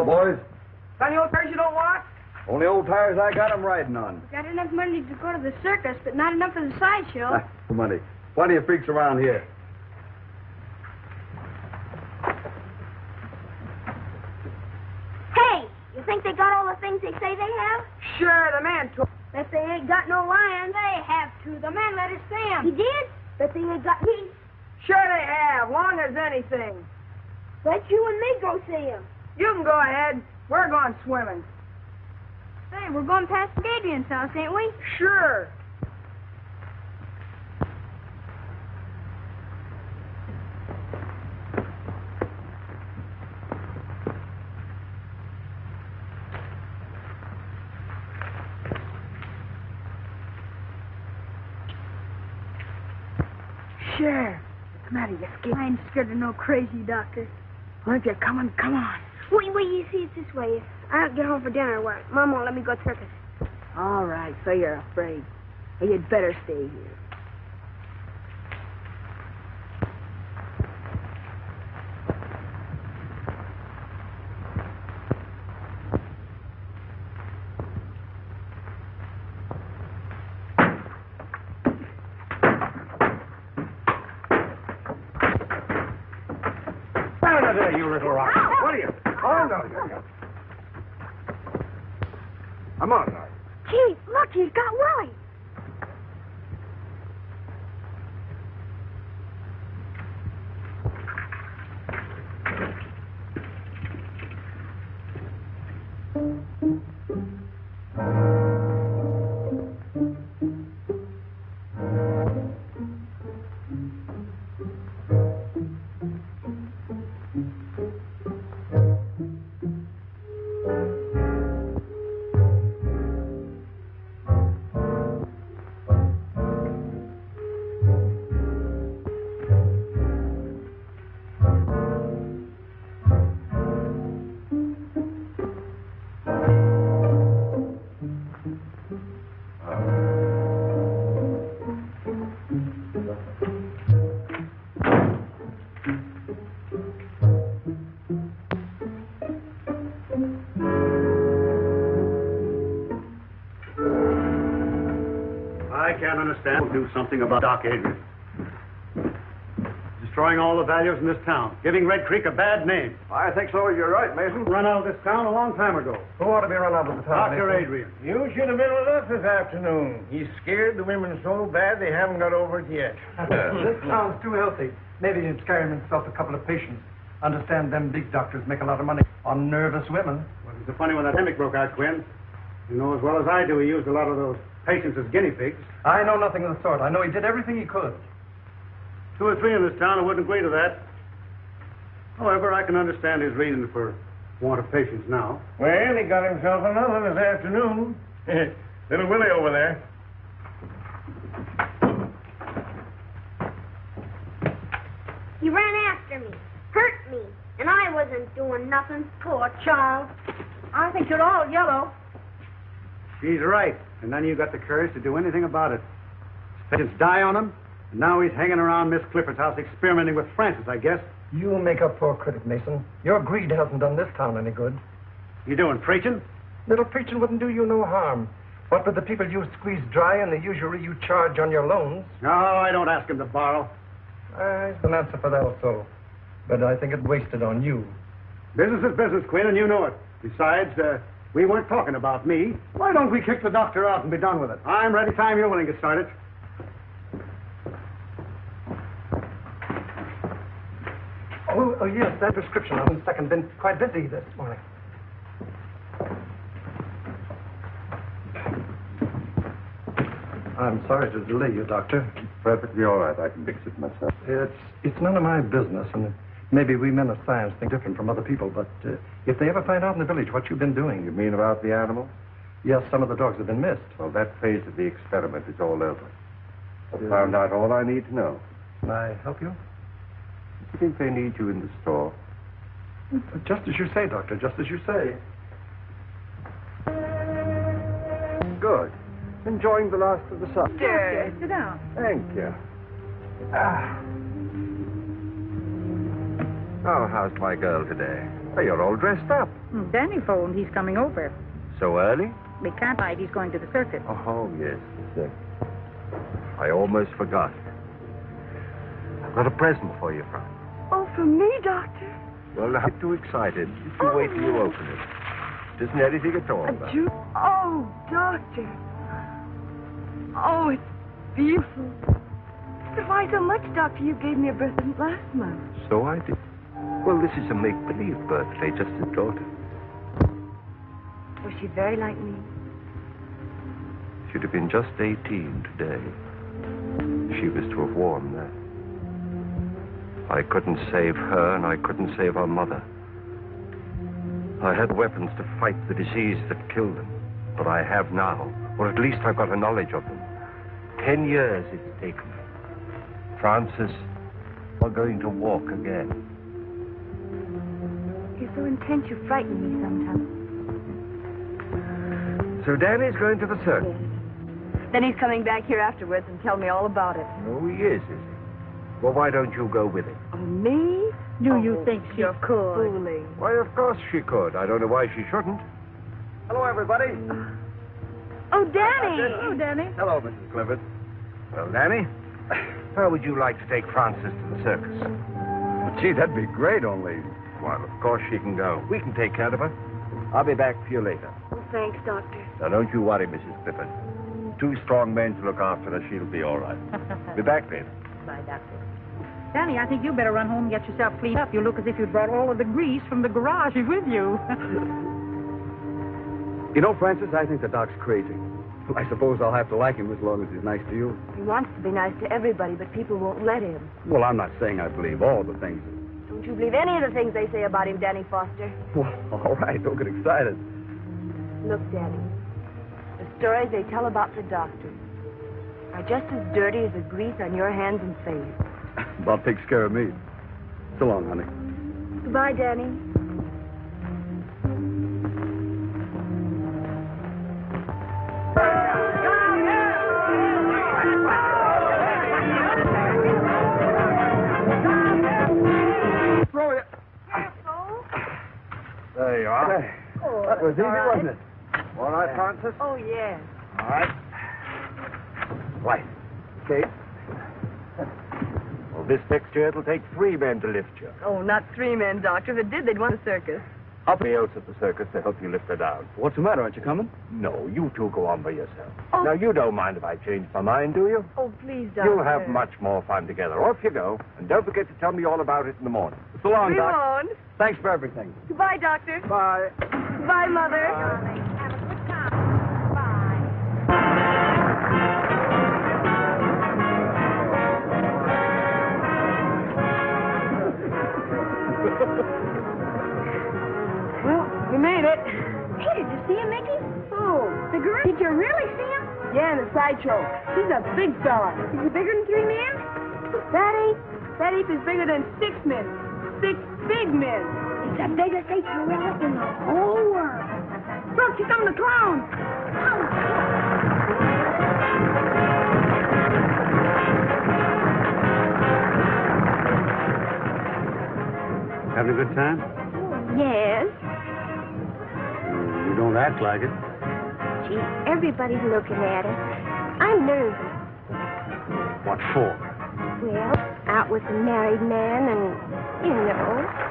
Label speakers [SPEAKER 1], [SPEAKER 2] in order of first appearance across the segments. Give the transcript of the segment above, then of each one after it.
[SPEAKER 1] boys.
[SPEAKER 2] Got any old tires you don't want?
[SPEAKER 1] Only old tires I got 'em riding on.
[SPEAKER 3] Got enough money to go to the circus, but not enough for the sideshow.
[SPEAKER 1] Money. Plenty of freaks around here.
[SPEAKER 3] Hey, you think they got all the things they say they have?
[SPEAKER 2] Sure, the man took.
[SPEAKER 3] Bet they ain't got no lions. They have to. The man let us see 'em. He did? Bet they ain't got me.
[SPEAKER 2] Sure they have, long as anything.
[SPEAKER 3] Bet you and me go see 'em.
[SPEAKER 2] You can go ahead. We're going swimming.
[SPEAKER 3] Hey, we're going past Adrian's house, ain't we?
[SPEAKER 2] Sure. Sure. What's the matter? You scared?
[SPEAKER 3] I ain't scared of no crazy doctor.
[SPEAKER 2] Aren't you coming? Come on.
[SPEAKER 3] Wait, you see, it's this way. If I don't get home for dinner, well, Mom won't let me go circus.
[SPEAKER 2] All right, so you're afraid. Well, you'd better stay here.
[SPEAKER 1] There, you little rock. What are you? Oh, no. Come on, now.
[SPEAKER 3] Gee, look, he's got Willie.
[SPEAKER 4] Do something about Doc Adrian. Destroying all the values in this town. Giving Red Creek a bad name.
[SPEAKER 1] I think so. You're right, Mason.
[SPEAKER 4] Run out of this town a long time ago.
[SPEAKER 1] Who ought to be run out of the town?
[SPEAKER 4] Dr. Adrian.
[SPEAKER 5] You should have been with us this afternoon. He's scared the women so bad they haven't got over it yet.
[SPEAKER 6] This town's too healthy. Maybe he'd scare himself a couple of patients. Understand them big doctors make a lot of money on nervous women.
[SPEAKER 4] Well, it was funny when that epidemic broke out, Quinn. You know as well as I do he used a lot of those patients as guinea pigs.
[SPEAKER 6] I know nothing of the sort. I know he did everything he could.
[SPEAKER 4] 2 or 3 in this town who wouldn't agree to that. However, I can understand his reason for want of patients now.
[SPEAKER 5] Well, he got himself another this afternoon. Little Willie over there.
[SPEAKER 3] He ran after me, hurt me, and I wasn't doing nothing. Poor child.
[SPEAKER 2] I think you're all yellow.
[SPEAKER 4] She's right. And none of you got the courage to do anything about it. Patients die on him, and now he's hanging around Miss Clifford's house experimenting with Francis, I guess.
[SPEAKER 6] You make up poor critic, Mason. Your greed hasn't done this town any good.
[SPEAKER 4] You doing preaching?
[SPEAKER 6] Little preaching wouldn't do you no harm. What with the people you squeeze dry and the usury you charge on your loans?
[SPEAKER 4] No, I don't ask him to borrow.
[SPEAKER 6] There's an answer for that also. But I think it wasted on you.
[SPEAKER 4] Business is business, Quinn, and you know it. Besides, we weren't talking about me. Why don't we kick the doctor out and be done with it? I'm ready time you're willing to get started.
[SPEAKER 6] Oh, yes, that prescription. I'm second. Been quite busy this morning. I'm sorry to delay you, Doctor.
[SPEAKER 1] Perfectly all right. I can fix it myself.
[SPEAKER 6] It's none of my business, and maybe we men of science think different from other people, but if they ever find out in the village what you've been doing...
[SPEAKER 1] You mean about the animals?
[SPEAKER 6] Yes, some of the dogs have been missed.
[SPEAKER 1] Well, that phase of the experiment is all over. I've found out all I need to know.
[SPEAKER 6] Can I help you?
[SPEAKER 1] Do you think they need you in the store?
[SPEAKER 6] Just as you say, Doctor, just as you say.
[SPEAKER 1] Good. Enjoying the last of the sun.
[SPEAKER 2] Doctor, sit down.
[SPEAKER 1] Thank you. Oh, how's my girl today? Oh, you're all dressed up.
[SPEAKER 7] Danny phoned. He's coming over.
[SPEAKER 1] So early?
[SPEAKER 7] We can't hide. He's going to the circus.
[SPEAKER 1] Oh, yes. I almost forgot. I've got a present for you, Frank.
[SPEAKER 2] Oh, for me, Doctor?
[SPEAKER 1] Well, not too excited. Just you wait till you open it. It isn't anything at all.
[SPEAKER 2] Oh, Doctor. Oh, it's beautiful. But why so much, Doctor? You gave me a present last month.
[SPEAKER 1] So I did. Well, this is a make-believe birthday, just as daughter.
[SPEAKER 2] Was she very like me?
[SPEAKER 1] She'd have been just 18 today. She was to have worn that. I couldn't save her, and I couldn't save her mother. I had weapons to fight the disease that killed them, but I have now, or at least I've got a knowledge of them. 10 years it's taken. Francis, we're going to walk again.
[SPEAKER 2] You're so intense, you frighten me sometimes.
[SPEAKER 1] So Danny's going to the circus.
[SPEAKER 2] Then he's coming back here afterwards and tell me all about it.
[SPEAKER 1] Oh, he is he? Well, why don't you go with him?
[SPEAKER 2] Oh, me?
[SPEAKER 7] Do you think she could?
[SPEAKER 2] Fooling.
[SPEAKER 1] Why, of course she could. I don't know why she shouldn't.
[SPEAKER 4] Hello, everybody.
[SPEAKER 2] Oh, Danny!
[SPEAKER 7] Oh, Danny.
[SPEAKER 4] Hello, Mrs. Clifford.
[SPEAKER 1] Well, Danny, how would you like to take Frances to the circus?
[SPEAKER 4] Gee, that'd be great, only...
[SPEAKER 1] Well, of course she can go. We can take care of her. I'll be back for you later.
[SPEAKER 2] Oh, thanks, Doctor.
[SPEAKER 1] Now, don't you worry, Mrs. Clifford. 2 strong men to look after her. She'll be all right. Be back later.
[SPEAKER 7] Bye, Doctor. Danny, I think you better run home and get yourself cleaned up. You look as if you'd brought all of the grease from the garage with you.
[SPEAKER 4] You know, Francis, I think the doc's crazy. I suppose I'll have to like him as long as he's nice to you.
[SPEAKER 2] He wants to be nice to everybody, but people won't let him.
[SPEAKER 4] Well, I'm not saying I believe all the things.
[SPEAKER 2] Don't you believe any of the things they say about him, Danny Foster?
[SPEAKER 4] Well, all right, don't get excited.
[SPEAKER 2] Look, Danny, the stories they tell about the doctor are just as dirty as the grease on your hands and face.
[SPEAKER 4] Bob takes care of me. So long, honey.
[SPEAKER 2] Goodbye, Danny.
[SPEAKER 1] There you are.
[SPEAKER 2] Oh,
[SPEAKER 4] That was easy, wasn't it?
[SPEAKER 1] All right, Francis?
[SPEAKER 2] Oh, yes.
[SPEAKER 1] All right. Right. Okay. Well, this fixture, it'll take 3 men to lift you.
[SPEAKER 2] Oh, not 3 men, Doctor. If it did, they'd want a circus.
[SPEAKER 1] Somebody else at the circus to help you lift her down.
[SPEAKER 4] What's the matter? Aren't you coming?
[SPEAKER 1] No, you 2 go on by yourself.
[SPEAKER 2] Oh.
[SPEAKER 1] Now, you don't mind if I change my mind, do you?
[SPEAKER 2] Oh, please, Doctor.
[SPEAKER 1] You'll have much more fun together. Off you go. And don't forget to tell me all about it in the morning.
[SPEAKER 4] So long,
[SPEAKER 2] We
[SPEAKER 4] Doc.
[SPEAKER 2] won't.
[SPEAKER 4] Thanks for everything.
[SPEAKER 2] Goodbye, Doctor.
[SPEAKER 4] Bye.
[SPEAKER 2] Goodbye, Mother.
[SPEAKER 3] Have a good time. Bye.
[SPEAKER 2] Well, we made it.
[SPEAKER 3] Hey, did you see him, Mickey?
[SPEAKER 2] Oh,
[SPEAKER 3] The gorilla? Did you really see him?
[SPEAKER 2] yeah, in the sideshow. He's a big fella.
[SPEAKER 3] Is he bigger than 3 men?
[SPEAKER 2] That ape is bigger than 6 men. 6 big men.
[SPEAKER 3] He's the biggest ape gorilla in the whole world.
[SPEAKER 2] Look, he's coming to clown.
[SPEAKER 4] Having a good time?
[SPEAKER 3] Yes.
[SPEAKER 4] You don't act like it.
[SPEAKER 3] Gee, everybody's looking at us. I'm nervous.
[SPEAKER 4] What for?
[SPEAKER 3] Well, out with a married man and, you know.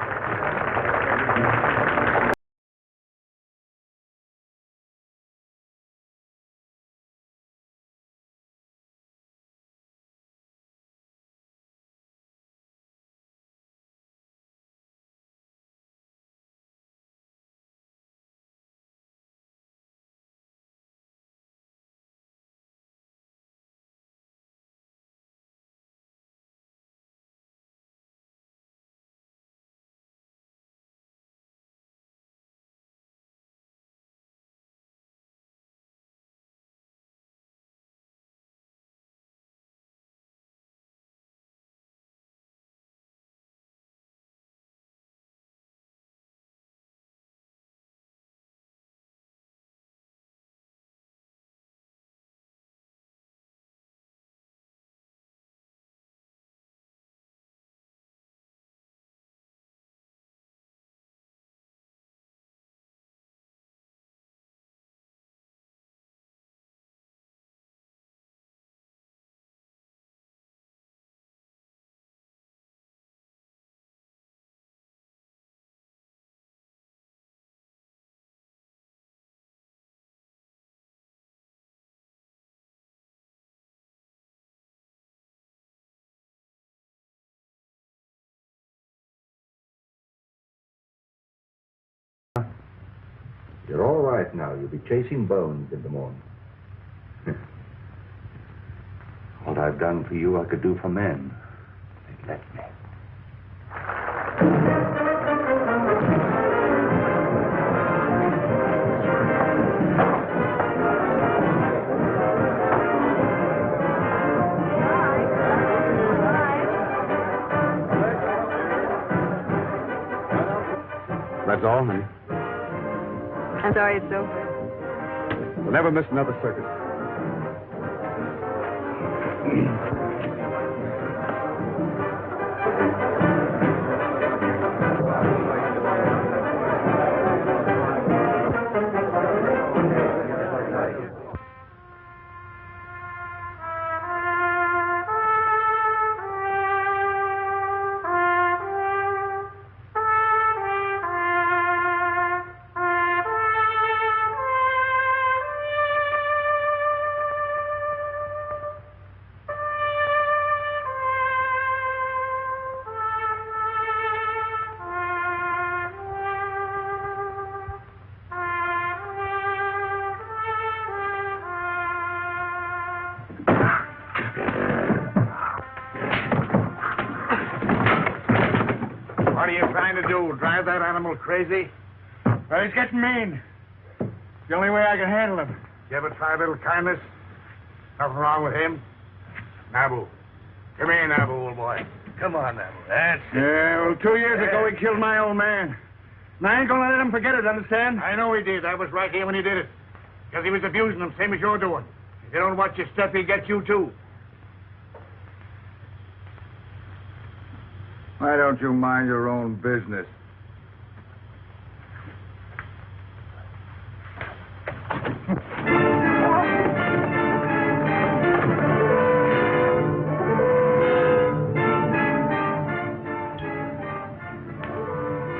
[SPEAKER 8] You're all right now. You'll be chasing bones in the morning. What I've done for you, I could do for men. They let me.
[SPEAKER 4] That's all, honey.
[SPEAKER 2] I'm sorry it's over.
[SPEAKER 4] We'll never miss another circus.
[SPEAKER 5] What are you trying to do? Drive that animal crazy? Well, he's getting mean. It's the only way I can handle him. You ever try a little kindness? Nothing wrong with him? Nabu. Come here, Nabu, old boy. Come on, Nabu. That's it. Yeah, well, 2 years ago, he killed my old man. And I ain't gonna let him forget it, understand? I know he did. I was right here when he did it. Because he was abusing him, same as you're doing. If you don't watch your step, he'll get you, too. Why don't you mind your own business?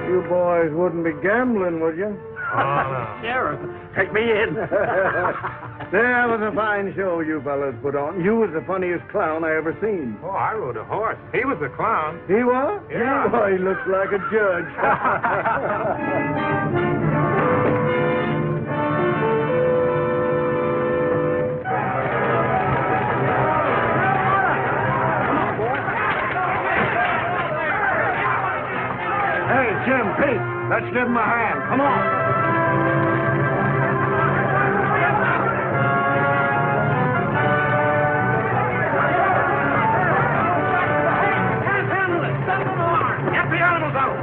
[SPEAKER 5] You boys wouldn't be gambling, would you?
[SPEAKER 6] Oh, no. Sheriff, take me in.
[SPEAKER 5] That was a fine show you fellas put on. You was the funniest clown I ever seen.
[SPEAKER 6] Oh, I rode a horse. He was the clown.
[SPEAKER 5] He was?
[SPEAKER 6] Yeah.
[SPEAKER 5] Oh, he looks like a judge. Hey, Jim, Pete, let's give him a hand. Come on.
[SPEAKER 6] Get the animals out!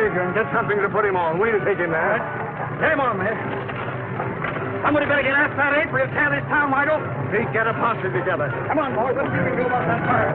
[SPEAKER 5] And get something to put him on. We'll take him there.
[SPEAKER 6] Get him on, man. Somebody better get after that ape or he'll tear this town wide open.
[SPEAKER 5] Pete, get a posse together.
[SPEAKER 6] Come on, boys. Let's see what we can do about that fire.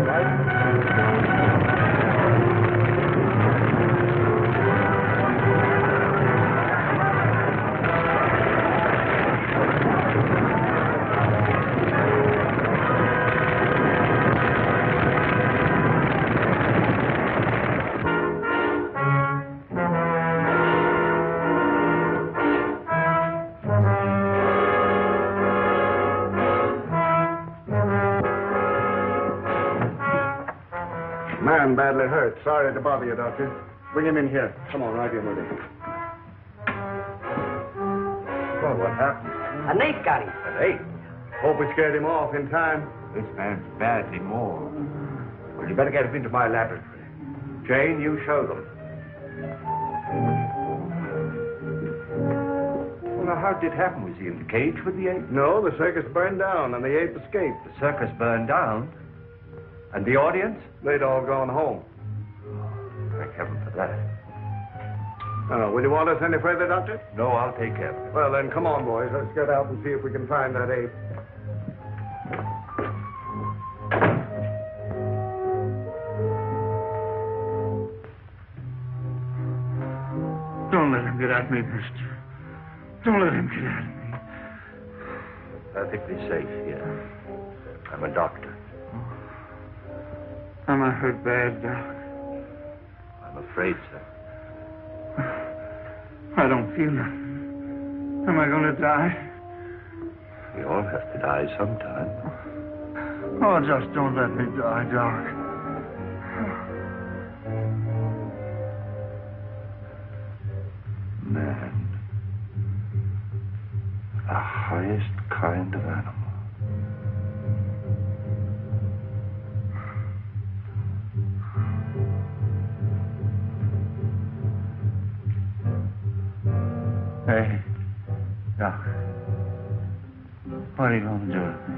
[SPEAKER 5] Man badly hurt. Sorry to bother you, Doctor. Bring him in here. Come on, right in with him. Well, what happened?
[SPEAKER 6] An ape got him.
[SPEAKER 5] An ape? Hope we scared him off in time.
[SPEAKER 1] This man's badly mauled. Well, you better get him into my laboratory. Jane, you show them. Well, now, how did it happen? Was he in the cage with the ape?
[SPEAKER 5] No, the circus burned down and the ape escaped.
[SPEAKER 1] The circus burned down? And the audience?
[SPEAKER 5] They'd all gone home.
[SPEAKER 1] Thank heaven for that.
[SPEAKER 5] Will you want us any further, Doctor?
[SPEAKER 1] No, I'll take care of it.
[SPEAKER 5] Well, then, come on, boys. Let's get out and see if we can find that ape.
[SPEAKER 6] Don't
[SPEAKER 5] let him get at me, mister. Don't let him get at me.
[SPEAKER 1] Perfectly safe here. I'm a doctor.
[SPEAKER 5] Am I hurt bad, Doc?
[SPEAKER 1] I'm afraid so.
[SPEAKER 5] I don't feel nothing. Am I going to die?
[SPEAKER 1] We all have to die sometime.
[SPEAKER 5] Oh, just don't let me die, Doc.
[SPEAKER 1] Man. The highest kind of animal.
[SPEAKER 5] Hey, Doc. What are you going to do with me?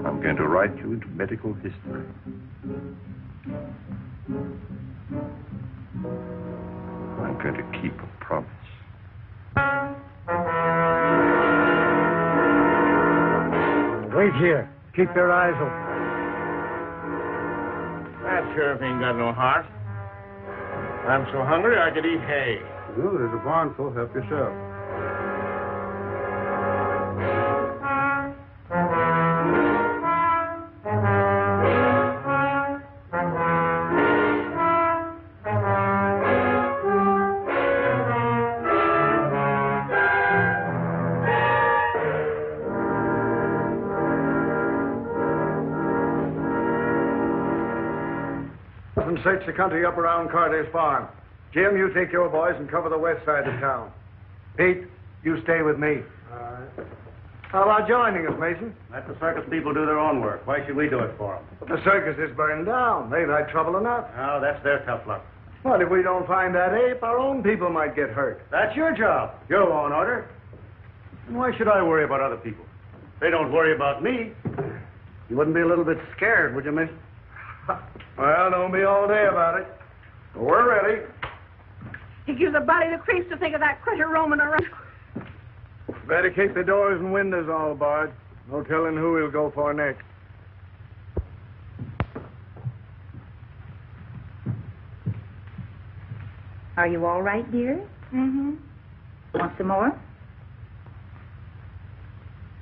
[SPEAKER 1] I'm going to write you into medical history. I'm going to keep a promise.
[SPEAKER 4] Wait here. Keep your eyes open.
[SPEAKER 5] That sheriff ain't got no heart. I'm so hungry I could eat hay.
[SPEAKER 4] Well, there's a barn full. Help yourself. Search the country up around Carter's farm. Jim, you take your boys and cover the west side of town. Pete, you stay with me. All right. How about joining us, Mason?
[SPEAKER 6] Let the circus people do their own work. Why should we do it for them?
[SPEAKER 4] But the circus is burned down. They've had trouble enough.
[SPEAKER 6] Oh, that's their tough luck.
[SPEAKER 4] Well, if we don't find that ape, our own people might get hurt.
[SPEAKER 6] That's your job. Your law and order. And why should I worry about other people? They don't worry about me.
[SPEAKER 4] You wouldn't be a little bit scared, would you, Mason?
[SPEAKER 5] Well, don't be all day about it. We're ready.
[SPEAKER 7] He gives the body the creeps to think of that critter roaming around.
[SPEAKER 5] Better keep the doors and windows all barred. No telling who he'll go for next.
[SPEAKER 7] Are you all right, dear? Mm-hmm. Want some more?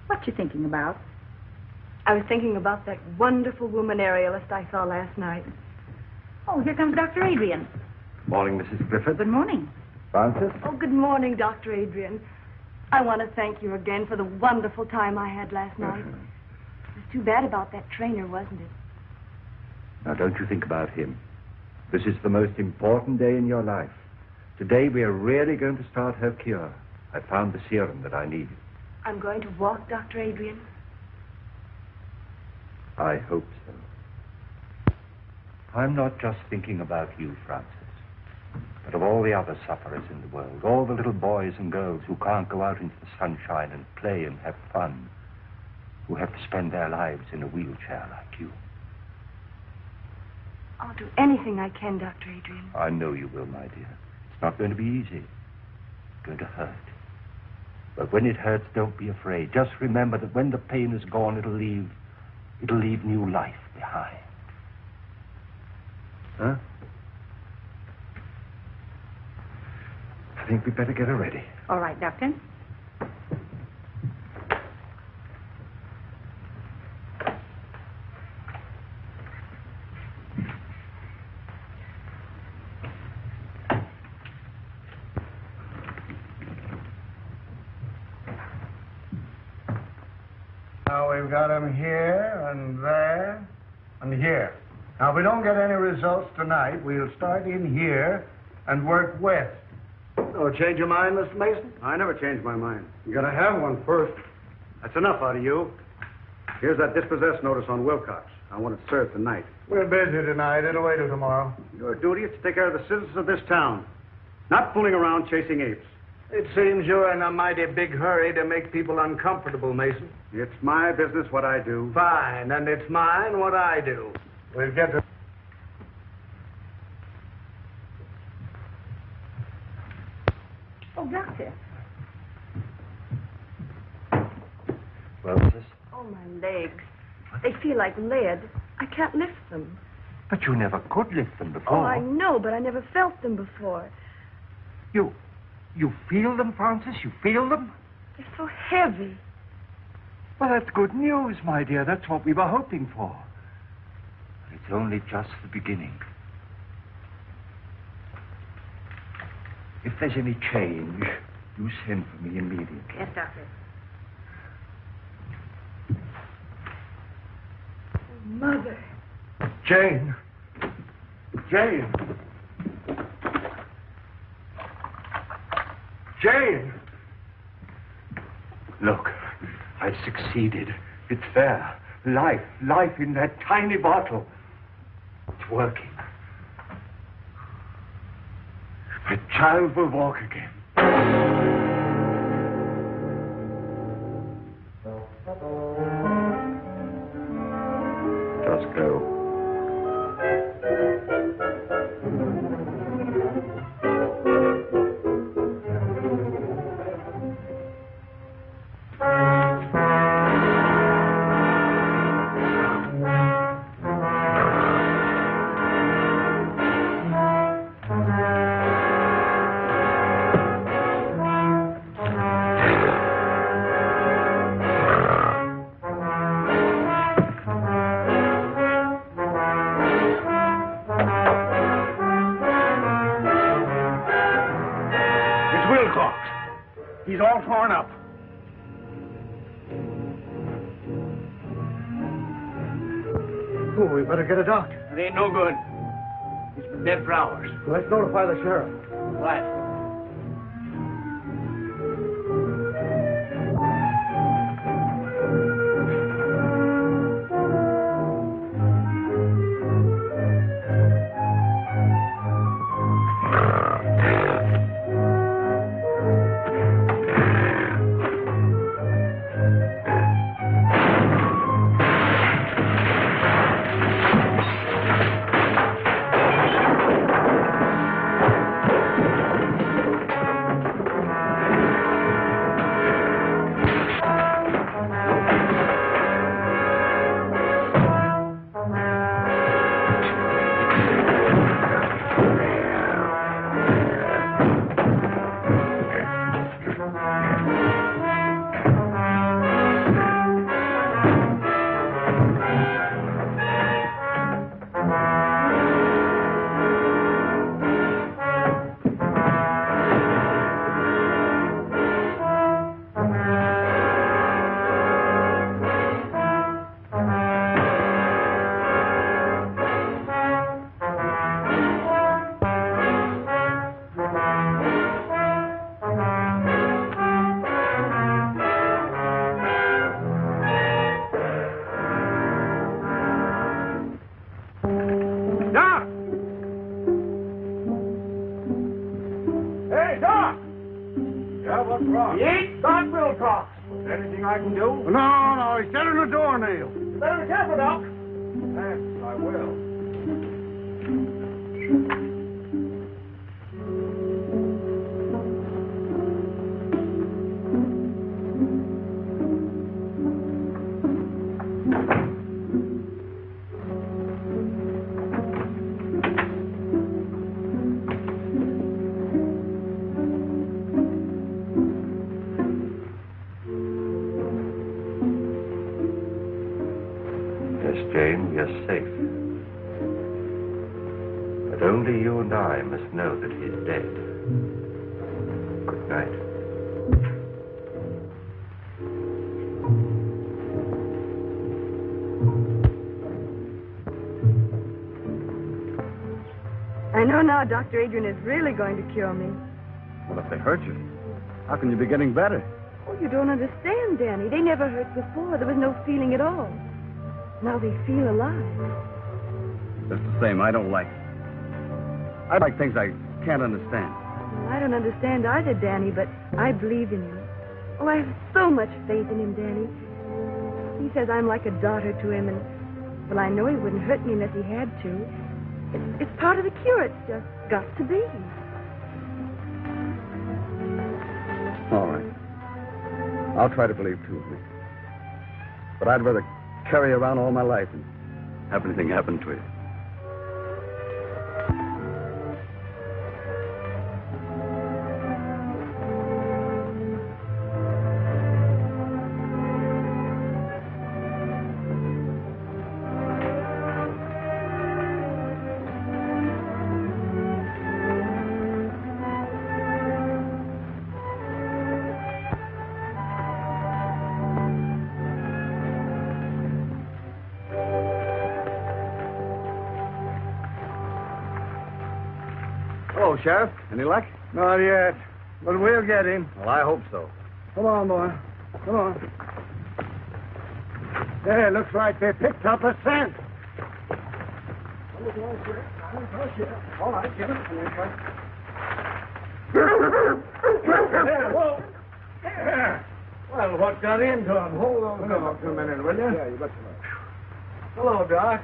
[SPEAKER 7] What you thinking about?
[SPEAKER 2] I was thinking about that wonderful woman aerialist I saw last night.
[SPEAKER 7] Oh, here comes Dr. Adrian.
[SPEAKER 1] Morning, Mrs. Griffith.
[SPEAKER 7] Good morning.
[SPEAKER 1] Francis?
[SPEAKER 2] Oh, good morning, Dr. Adrian. I want to thank you again for the wonderful time I had last night. It was too bad about that trainer, wasn't it?
[SPEAKER 1] Now, don't you think about him. This is the most important day in your life. Today, we are really going to start her cure. I found the serum that I needed.
[SPEAKER 2] I'm going to walk, Dr. Adrian.
[SPEAKER 1] I hope so. I'm not just thinking about you, Francis, but of all the other sufferers in the world, all the little boys and girls who can't go out into the sunshine and play and have fun, who have to spend their lives in a wheelchair like you.
[SPEAKER 2] I'll do anything I can, Dr. Adrian.
[SPEAKER 1] I know you will, my dear. It's not going to be easy. It's going to hurt. But when it hurts, don't be afraid. Just remember that when the pain is gone, it'll leave new life behind. Huh? I think we'd better get her ready.
[SPEAKER 7] All right, Doctor.
[SPEAKER 5] Now we've got him here and there and here. Now, if we don't get any results tonight, we'll start in here and work west.
[SPEAKER 4] Oh, change your mind, Mr. Mason? I never change my mind. You gotta have one first. That's enough out of you. Here's that dispossessed notice on Wilcox. I want it served tonight.
[SPEAKER 5] We're busy tonight. It'll wait till tomorrow.
[SPEAKER 4] Your duty is to take care of the citizens of this town, not fooling around chasing apes.
[SPEAKER 5] It seems you're in a mighty big hurry to make people uncomfortable, Mason.
[SPEAKER 4] It's my business what I do.
[SPEAKER 5] Fine, and it's mine what I do. We'll get to...
[SPEAKER 7] Oh, Doctor.
[SPEAKER 1] Well, sis?
[SPEAKER 2] Oh, my legs. They feel like lead. I can't lift them.
[SPEAKER 1] But you never could lift them before.
[SPEAKER 2] Oh, I know, but I never felt them before.
[SPEAKER 8] You feel them, Francis? You feel them?
[SPEAKER 2] They're so heavy.
[SPEAKER 8] Well, that's good news, my dear. That's what we were hoping for. But it's only just the beginning. If there's any change, you send for me immediately.
[SPEAKER 7] Yes, Doctor.
[SPEAKER 2] Mother.
[SPEAKER 8] Jane! Jane! Jane! Look, I succeeded. It's there. Life in that tiny bottle. It's working. The child will walk again.
[SPEAKER 1] Just go.
[SPEAKER 5] He's all torn up.
[SPEAKER 6] Oh, we better get a doctor.
[SPEAKER 5] It ain't no good. He's been dead for hours.
[SPEAKER 6] Let's notify the sheriff.
[SPEAKER 5] What? I can do? No, he's dead on the doornail. You better be careful, Doc. Yes, I will.
[SPEAKER 1] Jane, you're safe. But only you and I must know that he's dead. Good night.
[SPEAKER 2] I know now Dr. Adrian is really going to cure me.
[SPEAKER 4] Well, if they hurt you, how can you be getting better?
[SPEAKER 2] Oh, you don't understand, Danny. They never hurt before. There was no feeling at all. Now they feel alive.
[SPEAKER 4] Just the same, I don't like it. I like things I can't understand.
[SPEAKER 2] Well, I don't understand either, Danny, but I believe in you. Oh, I have so much faith in him, Danny. He says I'm like a daughter to him, and, well, I know he wouldn't hurt me unless he had to. It's part of the cure. It's just got to be.
[SPEAKER 4] All right. I'll try to believe, too. But I'd rather carry you around all my life and have anything happen to you. Hello, Sheriff. Any luck? Not yet, but we'll get him.
[SPEAKER 8] Well, I hope so.
[SPEAKER 4] Come on, boy. Come on. There, looks like they picked up a scent. All right, give it to me. There, whoa. There. Well, what got into him? Hold on a minute, will you? Yeah, you betcha. Hello, Doc.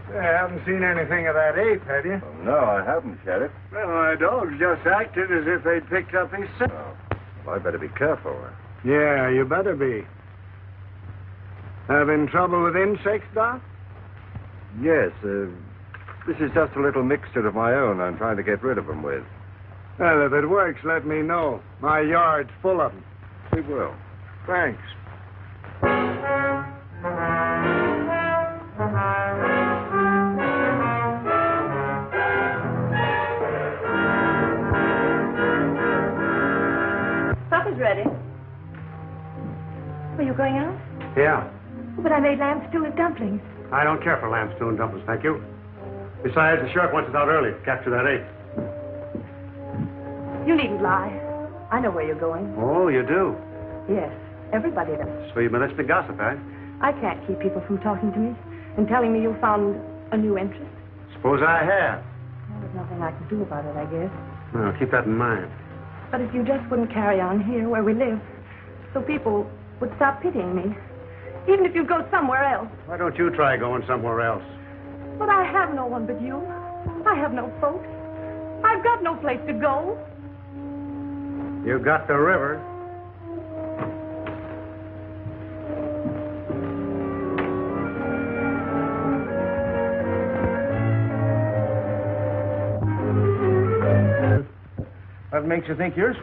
[SPEAKER 4] You haven't seen anything of that ape, have you?
[SPEAKER 1] Oh, no, I haven't, Sheriff.
[SPEAKER 4] Well, my dogs just acted as if they'd picked up his scent.
[SPEAKER 1] Oh, well, I better be careful.
[SPEAKER 4] Yeah, you better be. Having trouble with insects, Doc?
[SPEAKER 1] Yes, this is just a little mixture of my own I'm trying to get rid of them with.
[SPEAKER 4] Well, if it works, let me know. My yard's full of them.
[SPEAKER 1] It will.
[SPEAKER 4] Thanks.
[SPEAKER 2] Supper's ready. Are you going out?
[SPEAKER 4] Yeah.
[SPEAKER 2] But I made lamb stew and dumplings.
[SPEAKER 4] I don't care for lamb stew and dumplings, thank you. Besides, the Shirk wants us out early to capture that ape.
[SPEAKER 2] You needn't lie. I know where you're going.
[SPEAKER 4] Oh, you do?
[SPEAKER 2] Yes, everybody does.
[SPEAKER 4] So you've been listening to gossip, eh?
[SPEAKER 2] I can't keep people from talking to me and telling me you found a new interest.
[SPEAKER 4] Suppose I have.
[SPEAKER 2] Well, there's nothing I can do about it, I guess.
[SPEAKER 4] Well, keep that in mind.
[SPEAKER 2] But if you just wouldn't carry on here where we live, so people would stop pitying me. Even if you go somewhere else.
[SPEAKER 4] Why don't you try going somewhere else?
[SPEAKER 2] But I have no one but you. I have no folks. I've got no place to go.
[SPEAKER 4] You got the river. What makes you think you're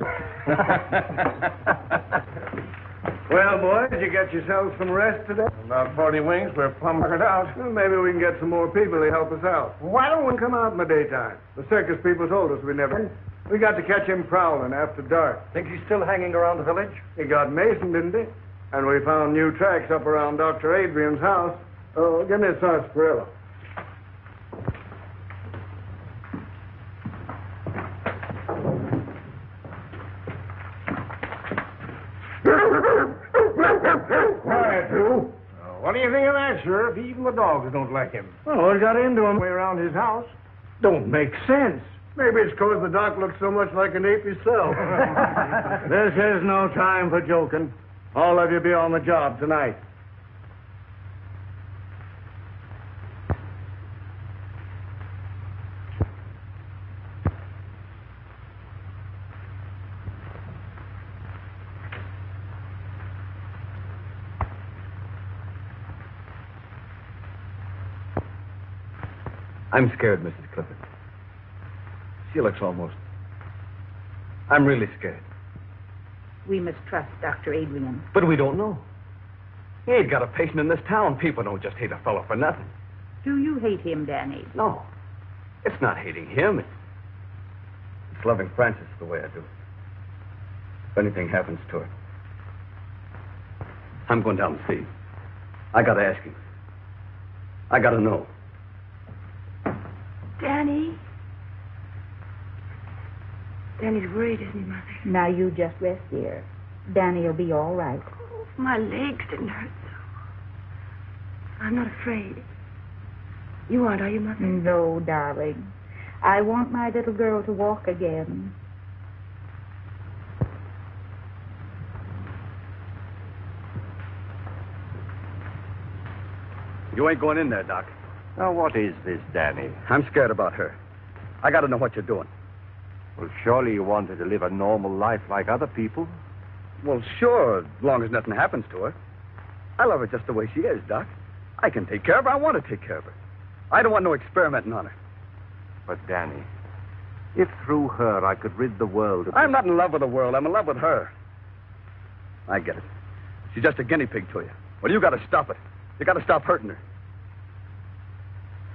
[SPEAKER 4] Well, boys, did you get yourselves some rest today?
[SPEAKER 5] About 40 wings. We're plumb worked out.
[SPEAKER 4] Well, maybe we can get some more people to help us out. Why don't we come out in the daytime? The circus people told us we never. We got to catch him prowling after dark.
[SPEAKER 6] Think he's still hanging around the village?
[SPEAKER 4] He got Mason, didn't he? And we found new tracks up around Dr. Adrian's house. Oh, give me a sarsaparilla. Quiet, you.
[SPEAKER 5] What do you think of that, Sheriff? Even the dogs don't like him.
[SPEAKER 4] Well, what got into him way around his house? Don't make sense. Maybe it's because the doc looks so much like an ape himself. This is no time for joking. All of you be on the job tonight.
[SPEAKER 1] I'm scared, Mrs. Clifford. She looks almost... I'm really scared.
[SPEAKER 7] We must trust Dr. Adrian.
[SPEAKER 1] But we don't know. He ain't got a patient in this town. People don't just hate a fellow for nothing.
[SPEAKER 7] Do you hate him, Danny?
[SPEAKER 1] No. It's not hating him. It's loving Frances the way I do. If anything happens to her, I'm going down to see him. I got to ask him. I got to know.
[SPEAKER 2] Danny? Danny's worried, isn't he, Mother?
[SPEAKER 7] Now you just rest, dear. Danny will be all right.
[SPEAKER 2] Oh, my legs didn't hurt so. I'm not afraid. You aren't, are you, Mother?
[SPEAKER 7] No, darling. I want my little girl to walk again.
[SPEAKER 1] You ain't going in there, Doc.
[SPEAKER 8] Now, what is this, Danny?
[SPEAKER 1] I'm scared about her. I got to know what you're doing.
[SPEAKER 8] Well, surely you want her to live a normal life like other people.
[SPEAKER 1] Well, sure, as long as nothing happens to her. I love her just the way she is, Doc. I can take care of her. I want to take care of her. I don't want no experimenting on her.
[SPEAKER 8] But, Danny, if through her I could rid the world of...
[SPEAKER 1] I'm not in love with the world. I'm in love with her. I get it. She's just a guinea pig to you. Well, you got to stop it. You got to stop hurting her.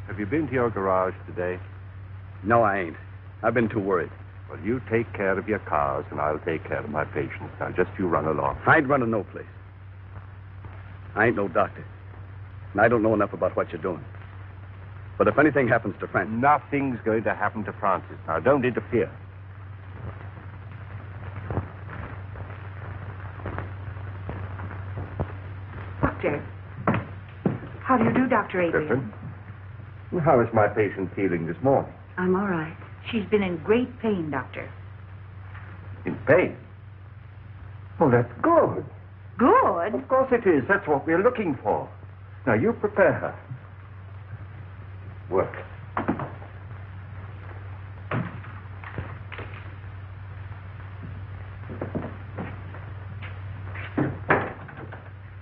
[SPEAKER 8] Have you been to your garage today?
[SPEAKER 1] No, I ain't. I've been too worried.
[SPEAKER 8] Well, you take care of your cars, and I'll take care of my patients. Now, just you run along.
[SPEAKER 1] I ain't running no place. I ain't no doctor. And I don't know enough about what you're doing.
[SPEAKER 9] But if anything happens to Francis...
[SPEAKER 1] Nothing's going to happen to Francis. Now, don't interfere.
[SPEAKER 7] Doctor. How do you do, Dr. Adrian?
[SPEAKER 1] Clifton, how is my patient feeling this morning?
[SPEAKER 2] I'm all right.
[SPEAKER 7] She's been in great pain, Doctor.
[SPEAKER 1] In pain? Oh, that's good.
[SPEAKER 7] Good?
[SPEAKER 1] Of course it is. That's what we're looking for. Now, you prepare her. Work.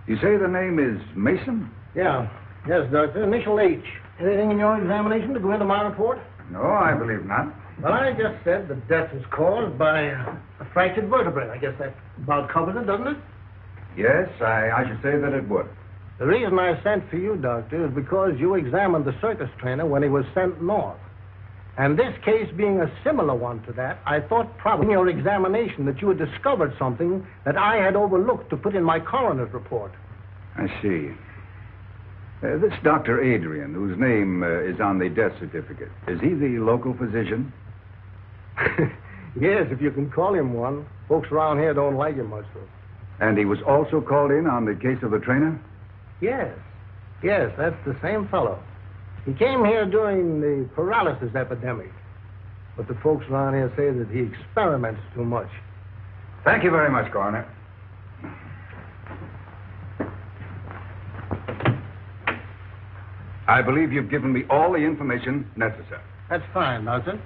[SPEAKER 10] You say the name is Mason?
[SPEAKER 4] Yeah. Yes, Doctor. Initial H. Anything in your examination to go into my report?
[SPEAKER 10] No, I believe not.
[SPEAKER 4] Well, I just said the death was caused by a fractured vertebrae. I guess that about covers it, doesn't it?
[SPEAKER 10] Yes, I should say that it would.
[SPEAKER 4] The reason I sent for you, Doctor, is because you examined the circus trainer when he was sent north. And this case being a similar one to that, I thought probably in your examination that you had discovered something that I had overlooked to put in my coroner's report.
[SPEAKER 10] I see. This Dr. Adrian, whose name is on the death certificate, is he the local physician?
[SPEAKER 4] Yes, if you can call him one. Folks around here don't like him much, though.
[SPEAKER 10] And he was also called in on the case of the trainer?
[SPEAKER 4] Yes. Yes, that's the same fellow. He came here during the paralysis epidemic. But the folks around here say that he experiments too much.
[SPEAKER 10] Thank you very much, Coroner. I believe you've given me all the information necessary.
[SPEAKER 4] That's fine, Doctor.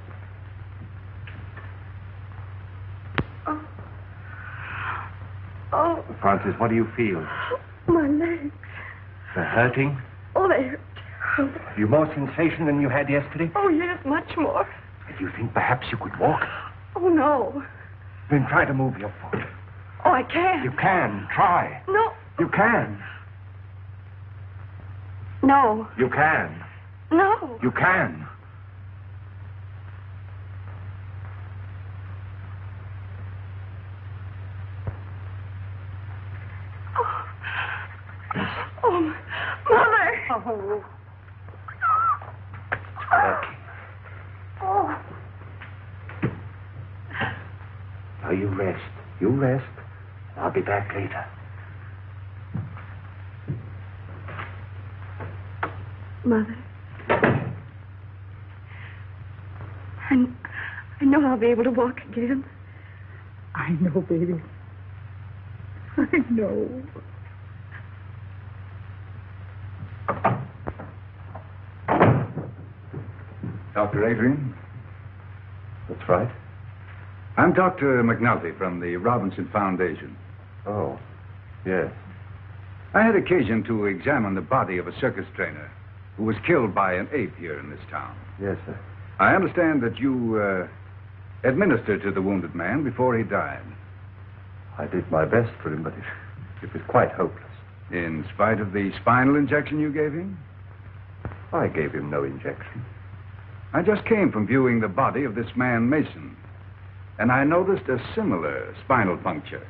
[SPEAKER 2] Oh,
[SPEAKER 1] Francis, what do you feel?
[SPEAKER 2] my legs.
[SPEAKER 1] They're hurting?
[SPEAKER 2] Oh, they hurt terribly.
[SPEAKER 1] Have you more sensation than you had yesterday?
[SPEAKER 2] Oh, yes, much more.
[SPEAKER 1] Do you think perhaps you could walk?
[SPEAKER 2] Oh, no.
[SPEAKER 1] Then try to move your foot.
[SPEAKER 2] Oh, I can't.
[SPEAKER 1] You can. Try.
[SPEAKER 2] No.
[SPEAKER 1] You can.
[SPEAKER 2] No.
[SPEAKER 1] You can.
[SPEAKER 2] No.
[SPEAKER 1] You can.
[SPEAKER 2] Oh, Mother.
[SPEAKER 1] Okay.
[SPEAKER 2] Oh.
[SPEAKER 1] Now you rest. You rest. I'll be back later.
[SPEAKER 2] Mother. I know I'll be able to walk again.
[SPEAKER 7] I know, baby. I know.
[SPEAKER 10] Dr. Adrian?
[SPEAKER 1] That's right.
[SPEAKER 10] I'm Dr. McNulty from the Robinson Foundation.
[SPEAKER 1] Oh, yes.
[SPEAKER 10] I had occasion to examine the body of a circus trainer who was killed by an ape here in this town.
[SPEAKER 1] Yes, sir.
[SPEAKER 10] I understand that you administered to the wounded man before he died.
[SPEAKER 1] I did my best for him, but it was quite hopeless.
[SPEAKER 10] In spite of the spinal injection you gave him?
[SPEAKER 1] I gave him no injection.
[SPEAKER 10] I just came from viewing the body of this man, Mason, and I noticed a similar spinal puncture.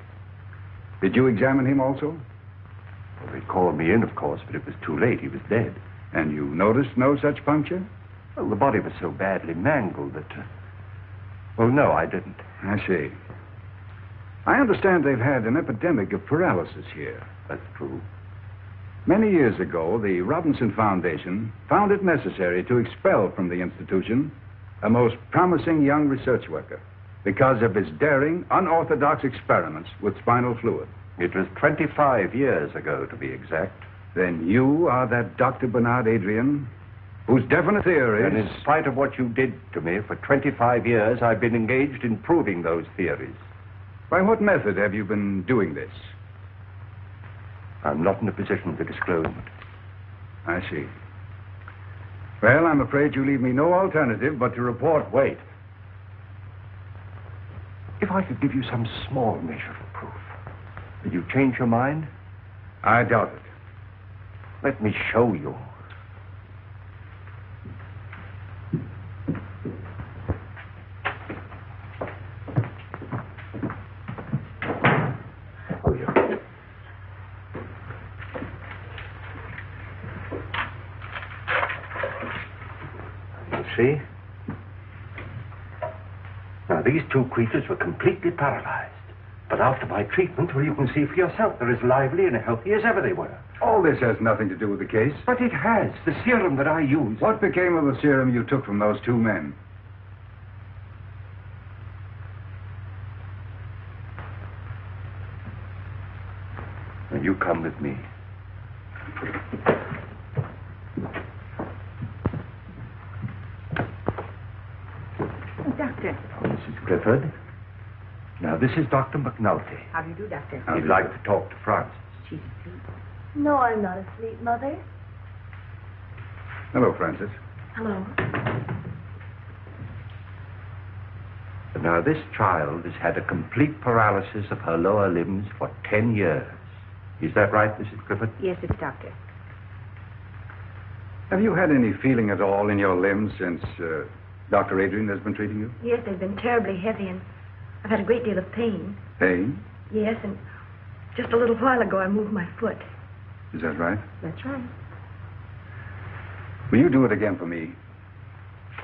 [SPEAKER 10] Did you examine him also?
[SPEAKER 1] Well, they called me in, of course, but it was too late. He was dead.
[SPEAKER 10] And you noticed no such puncture?
[SPEAKER 1] Well, the body was so badly mangled that... Well, no, I didn't.
[SPEAKER 10] I see. I understand they've had an epidemic of paralysis here.
[SPEAKER 1] That's true.
[SPEAKER 10] Many years ago, the Robinson Foundation found it necessary to expel from the institution a most promising young research worker because of his daring, unorthodox experiments with spinal fluid.
[SPEAKER 1] It was 25 years ago, to be exact.
[SPEAKER 10] Then you are that Dr. Bernard Adrian, whose definite theories...
[SPEAKER 1] And in spite of what you did to me, for 25 years, I've been engaged in proving those theories.
[SPEAKER 10] By what method have you been doing this?
[SPEAKER 1] I'm not in a position to disclose it.
[SPEAKER 10] I see. Well, I'm afraid you leave me no alternative but to report.
[SPEAKER 1] Wait. If I could give you some small measure of proof, will you change your mind?
[SPEAKER 10] I doubt it.
[SPEAKER 1] Let me show you. Oh, yeah. see? Now, these two creatures were completely paralyzed. But after my treatment, well, you can see for yourself, they're as lively and healthy as ever they were.
[SPEAKER 10] All this has nothing to do with the case.
[SPEAKER 1] But it has. The serum that I used.
[SPEAKER 10] What became of the serum you took from those two men?
[SPEAKER 1] Now, you come with me.
[SPEAKER 7] Doctor.
[SPEAKER 1] Oh, Mrs. Clifford. Now, this is Dr. McNulty.
[SPEAKER 7] How do you do, Doctor?
[SPEAKER 1] He'd like to talk to Frances.
[SPEAKER 7] She's asleep.
[SPEAKER 2] No, I'm not asleep, Mother.
[SPEAKER 10] Hello, Frances.
[SPEAKER 2] Hello.
[SPEAKER 1] Now, this child has had a complete paralysis of her lower limbs for 10 years. Is that right, Mrs. Clifford?
[SPEAKER 7] Yes, it's Doctor.
[SPEAKER 10] Have you had any feeling at all in your limbs since Dr. Adrian has been treating you?
[SPEAKER 2] Yes, they've been terribly heavy, and I've had a great deal of pain.
[SPEAKER 10] Pain?
[SPEAKER 2] Yes, and just a little while ago I moved my foot.
[SPEAKER 10] Is that right?
[SPEAKER 2] That's right.
[SPEAKER 10] Will you do it again for me?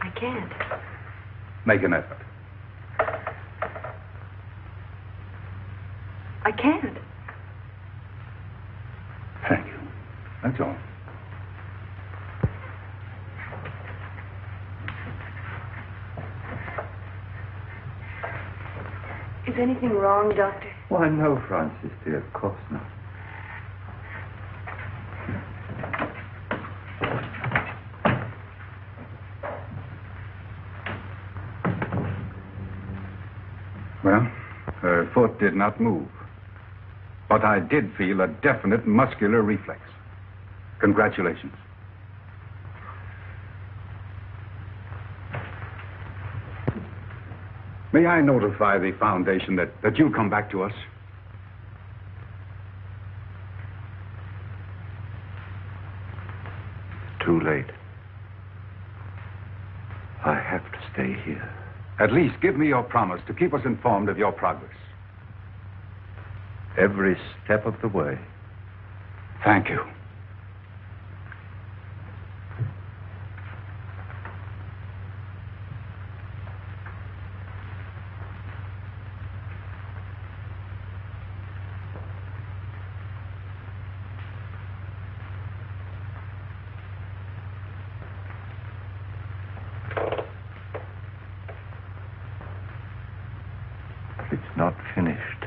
[SPEAKER 2] I can't.
[SPEAKER 10] Make an effort.
[SPEAKER 2] I can't.
[SPEAKER 10] Thank you. That's all.
[SPEAKER 2] Is anything wrong, Doctor?
[SPEAKER 1] Why, no, Frances, dear. Of course not.
[SPEAKER 10] Well, her foot did not move. But I did feel a definite muscular reflex. Congratulations. May I notify the Foundation that you'll come back to us?
[SPEAKER 1] Too late. I have to stay here.
[SPEAKER 10] At least give me your promise to keep us informed of your progress.
[SPEAKER 1] Every step of the way.
[SPEAKER 10] Thank you.
[SPEAKER 1] It's not finished.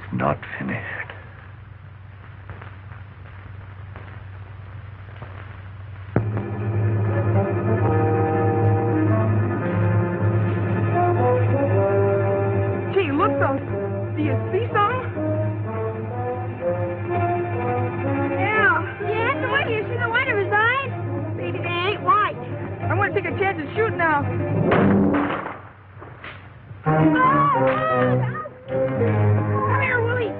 [SPEAKER 1] It's not finished.
[SPEAKER 7] Gee, look, those. Do you see something?
[SPEAKER 3] Yeah, the way you see the white of his eyes. Maybe they ain't white.
[SPEAKER 7] I'm going to take a chance and shoot now.
[SPEAKER 3] Come here, Willie.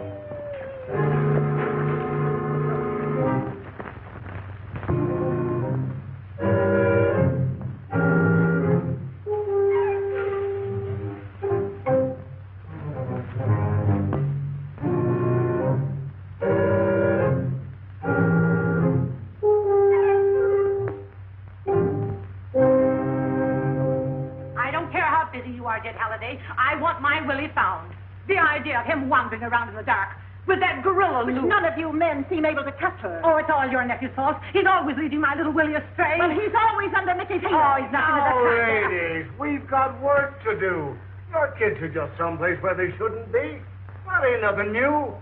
[SPEAKER 7] I don't care how busy you are, Jed Halliday. I want my Willie found. The idea of him wandering around in the dark with that gorilla loose. None of you men seem able to catch her. Oh, it's all your nephew's fault. He's always leading my little Willie astray. But he's always under Mickey's heel. Oh, he's nothing
[SPEAKER 5] Now,
[SPEAKER 7] but a
[SPEAKER 5] ladies, we've got work to do. Your kids are just someplace where they shouldn't be. That ain't nothing new.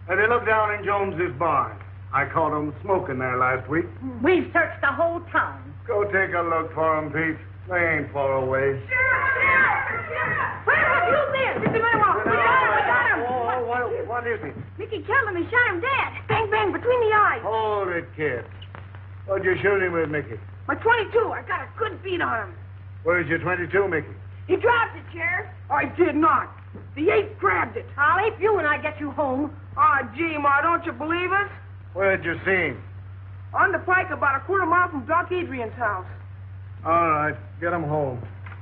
[SPEAKER 5] And they live down in Jones's barn. I caught them smoking there last week.
[SPEAKER 7] We've searched the whole town.
[SPEAKER 5] Go take a look for them, Pete. They ain't far away.
[SPEAKER 3] Where have you been? Mr. Manuel, we got him.
[SPEAKER 5] Oh, what is it?
[SPEAKER 3] Mickey killed him and shot him dead. Bang, bang, between the eyes.
[SPEAKER 5] Hold it, kid. What'd you shoot him with, Mickey?
[SPEAKER 3] My 22. I got a good beat on him.
[SPEAKER 5] Where's your 22, Mickey?
[SPEAKER 3] He dropped it, Sheriff. I did not. The ape grabbed it. I'll ape you when I get you home. Ah, gee, Ma, don't you believe us?
[SPEAKER 5] Where'd you see him?
[SPEAKER 3] On the pike about a quarter mile from Doc Adrian's house.
[SPEAKER 5] All right, get him home.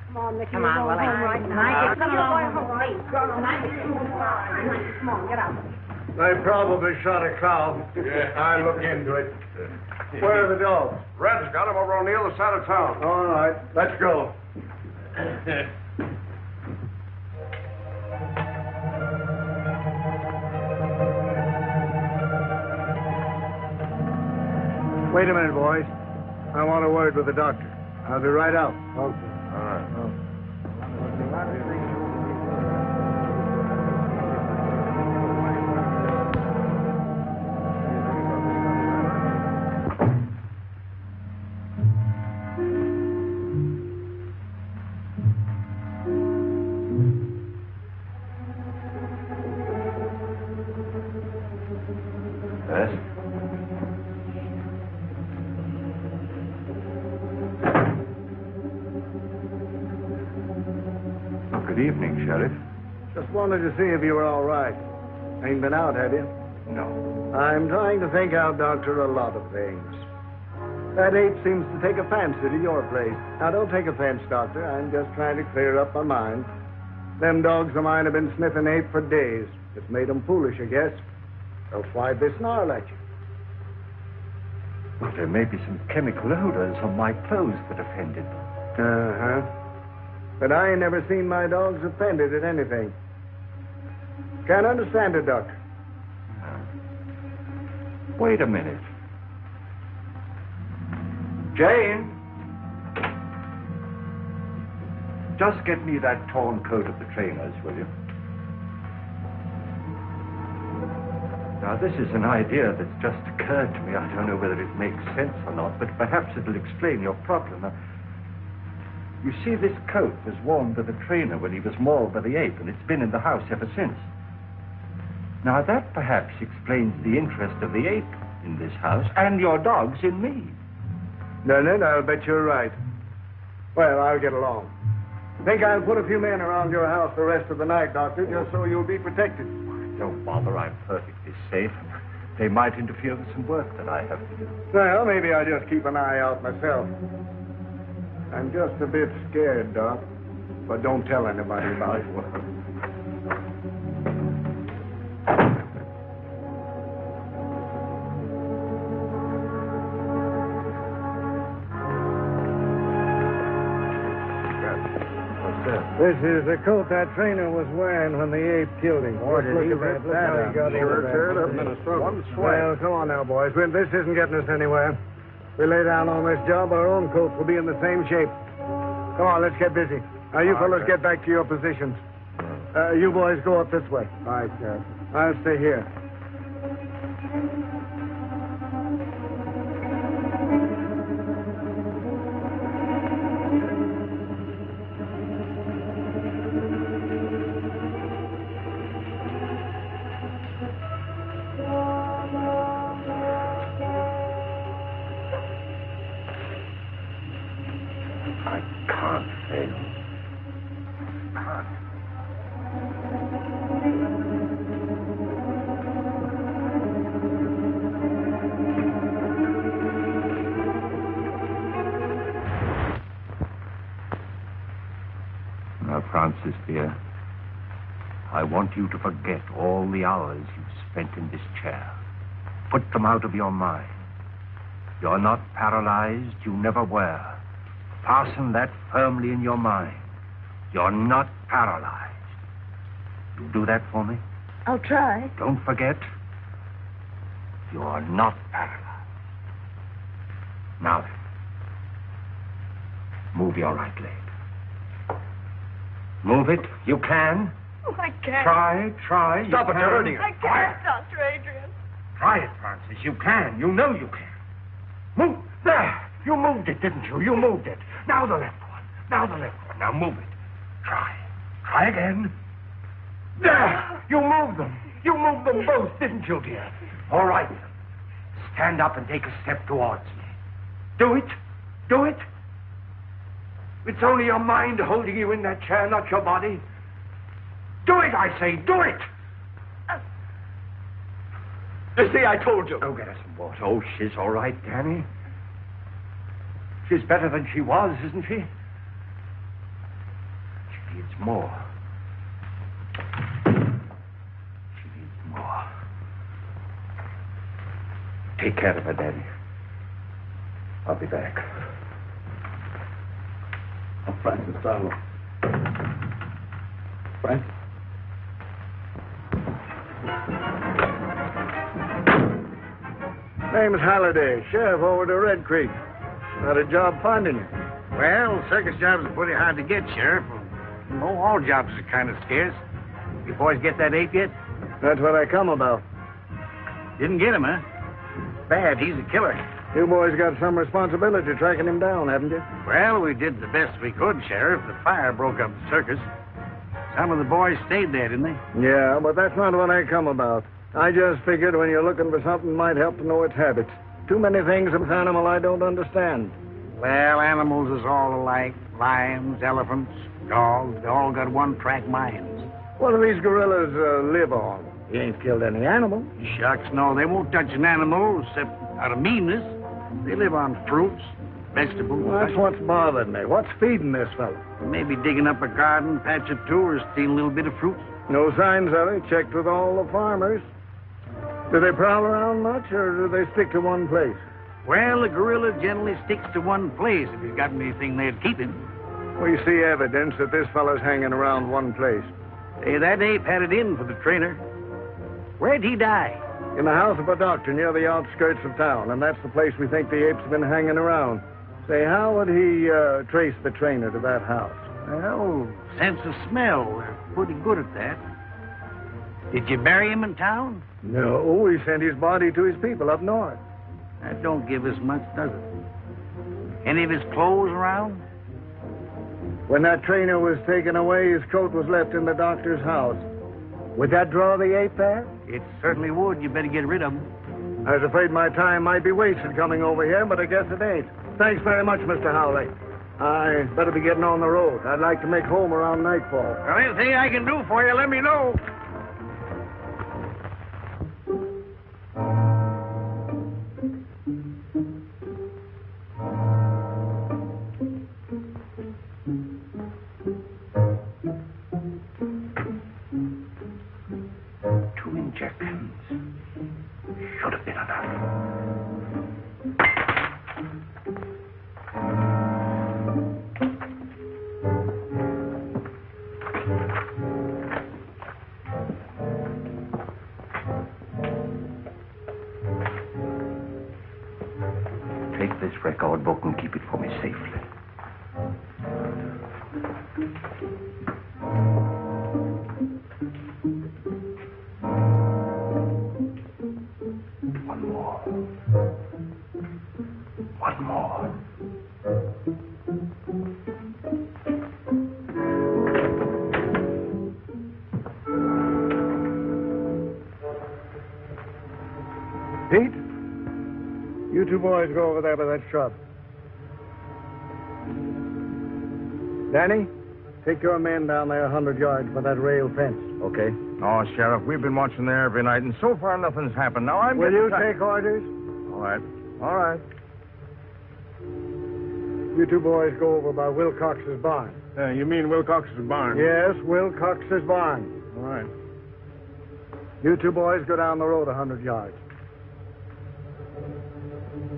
[SPEAKER 3] Come on, Mickey.
[SPEAKER 7] Come
[SPEAKER 3] we're
[SPEAKER 7] on,
[SPEAKER 3] going
[SPEAKER 7] Willie.
[SPEAKER 3] home right now.
[SPEAKER 7] Come on,
[SPEAKER 3] Come
[SPEAKER 7] get
[SPEAKER 3] on,
[SPEAKER 7] home.
[SPEAKER 3] come on. Come on, get out.
[SPEAKER 7] Come on, get out.
[SPEAKER 4] They probably shot a cow.
[SPEAKER 5] Yeah.
[SPEAKER 4] I look into it. Where are the dogs?
[SPEAKER 5] Red's got him over on the other side of town.
[SPEAKER 4] All right, let's go. Wait a minute, boys. I want a word with the doctor. I'll be right out. Okay.
[SPEAKER 5] All right.
[SPEAKER 1] Yes? Good evening, Sheriff.
[SPEAKER 4] Just wanted to see if you were all right. Ain't been out, have you?
[SPEAKER 1] No.
[SPEAKER 4] I'm trying to think out, Doctor, a lot of things. That ape seems to take a fancy to your place. Now, don't take offense, Doctor. I'm just trying to clear up my mind. Them dogs of mine have been sniffing ape for days. It's made them foolish, I guess. Else why'd they snarl at you?
[SPEAKER 1] Well, there may be some chemical odors on my clothes that offended them.
[SPEAKER 4] Uh-huh. But I ain't never seen my dogs offended at anything. Can't understand it, Doctor.
[SPEAKER 1] Wait a minute. Jane! Just get me that torn coat of the trainer's, will you? Now, this is an idea that's just occurred to me. I don't know whether it makes sense or not, but perhaps it'll explain your problem. You see, this coat was worn by the trainer when he was mauled by the ape, and it's been in the house ever since. Now, that perhaps explains the interest of the ape in this house, and your dogs in me.
[SPEAKER 4] No, I'll bet you're right. Well, I'll get along. Think I'll put a few men around your house the rest of the night, Doctor, just so you'll be protected.
[SPEAKER 1] Don't bother, I'm perfectly safe. They might interfere with some work that I have to do.
[SPEAKER 4] Well, maybe I'll just keep an eye out myself. I'm just a bit scared, Doc. But don't tell anybody about it. This is the coat that trainer was wearing when the ape killed him.
[SPEAKER 5] Boy, did he
[SPEAKER 4] Look
[SPEAKER 5] rip
[SPEAKER 4] at
[SPEAKER 5] that
[SPEAKER 4] how
[SPEAKER 5] up.
[SPEAKER 4] he got
[SPEAKER 5] Sure
[SPEAKER 4] over
[SPEAKER 5] tear it
[SPEAKER 4] that.
[SPEAKER 5] up in a struggle. One sweat.
[SPEAKER 4] Well, come on now, boys. This isn't getting us anywhere. We lay down on this job, our own coats will be in the same shape. Come on, let's get busy. Now, you fellas get back to your positions. You boys go up this way. All right, Sheriff. I'll stay here.
[SPEAKER 1] I can't fail. Can't. Now, Francis, dear, I want you to forget all the hours you've spent in this chair. Put them out of your mind. You're not paralyzed. You never were. Fasten that firmly in your mind. You're not paralyzed. You do that for me?
[SPEAKER 2] I'll try.
[SPEAKER 1] Don't forget, you're not paralyzed. Now then, move your right leg. Move it. You can.
[SPEAKER 2] Oh, I can't.
[SPEAKER 1] Try.
[SPEAKER 5] Stop it, you're hurting her.
[SPEAKER 2] I can't, Dr. Adrian.
[SPEAKER 1] Try it, Francis. You can. You know you can. Move. There. You moved it, didn't you? You moved it. Now the left one. Now move it. Try. Try again. There. You moved them. You moved them both, didn't you, dear? All right. Stand up and take a step towards me. Do it. Do it. It's only your mind holding you in that chair, not your body. Do it, I say. Do it.
[SPEAKER 5] You see, I told you.
[SPEAKER 1] Go get her some water. Oh, she's all right, Danny. She's better than she was, isn't she? She needs more. She needs more.
[SPEAKER 8] Take care of her, Daddy. I'll be back.
[SPEAKER 4] Francis Darlow. Frank? Name's Halliday, sheriff over to Red Creek. Had a job finding you.
[SPEAKER 5] Well, circus jobs are pretty hard to get, Sheriff. You know, all jobs are kind of scarce. You boys get that ape yet?
[SPEAKER 4] That's what I come about.
[SPEAKER 5] Didn't get him, huh? Bad, he's a killer.
[SPEAKER 4] You boys got some responsibility tracking him down, haven't you?
[SPEAKER 5] Well, we did the best we could, Sheriff. The fire broke up the circus. Some of the boys stayed there, didn't they?
[SPEAKER 4] Yeah, but that's not what I come about. I just figured when you're looking for something might help to know its habits. Too many things of this animal I don't understand.
[SPEAKER 5] Well, animals is all alike. Lions, elephants, dogs, they all got one-track minds.
[SPEAKER 4] What do these gorillas live on? You ain't killed any animal.
[SPEAKER 5] Shucks, no, they won't touch an animal except out of meanness. They live on fruits, vegetables.
[SPEAKER 4] Well, that's what's bothered me. What's feeding this fellow?
[SPEAKER 5] Maybe digging up a garden patch or two or stealing a little bit of fruit.
[SPEAKER 4] No signs of it. Checked with all the farmers. Do they prowl around much, or do they stick to one place?
[SPEAKER 5] Well, the gorilla generally sticks to one place if he's got anything there to keep him.
[SPEAKER 4] We see evidence that this fellow's hanging around one place.
[SPEAKER 5] Hey, that ape had it in for the trainer. Where'd he die?
[SPEAKER 4] In the house of a doctor near the outskirts of town, and that's the place we think the ape's been hanging around. Say, how would he trace the trainer to that house?
[SPEAKER 5] Well, sense of smell. We're pretty good at that. Did you bury him in town?
[SPEAKER 4] No, we sent his body to his people up north.
[SPEAKER 5] That don't give us much, does it? Any of his clothes around?
[SPEAKER 4] When that trainer was taken away, his coat was left in the doctor's house. Would that draw the ape there?
[SPEAKER 5] It certainly would. You better get rid of him.
[SPEAKER 4] I was afraid my time might be wasted coming over here, but I guess it ain't. Thanks very much, Mr. Howley. I better be getting on the road. I'd like to make home around nightfall.
[SPEAKER 5] Well, anything I can do for you, let me know.
[SPEAKER 1] Take this record book and keep it for me safely. One more. One more.
[SPEAKER 4] Pete? You two boys go over there by that shrub. Danny, take your men down there 100 yards by that rail fence.
[SPEAKER 1] Okay.
[SPEAKER 9] Oh, Sheriff, we've been watching there every night, and so far nothing's happened. Now I'm
[SPEAKER 4] Will
[SPEAKER 9] getting
[SPEAKER 4] you take orders?
[SPEAKER 9] All right.
[SPEAKER 4] All right. You two boys go over by Wilcox's barn.
[SPEAKER 9] You mean Wilcox's barn?
[SPEAKER 4] Yes, Wilcox's barn.
[SPEAKER 9] All right.
[SPEAKER 4] You two boys go down the road 100 yards.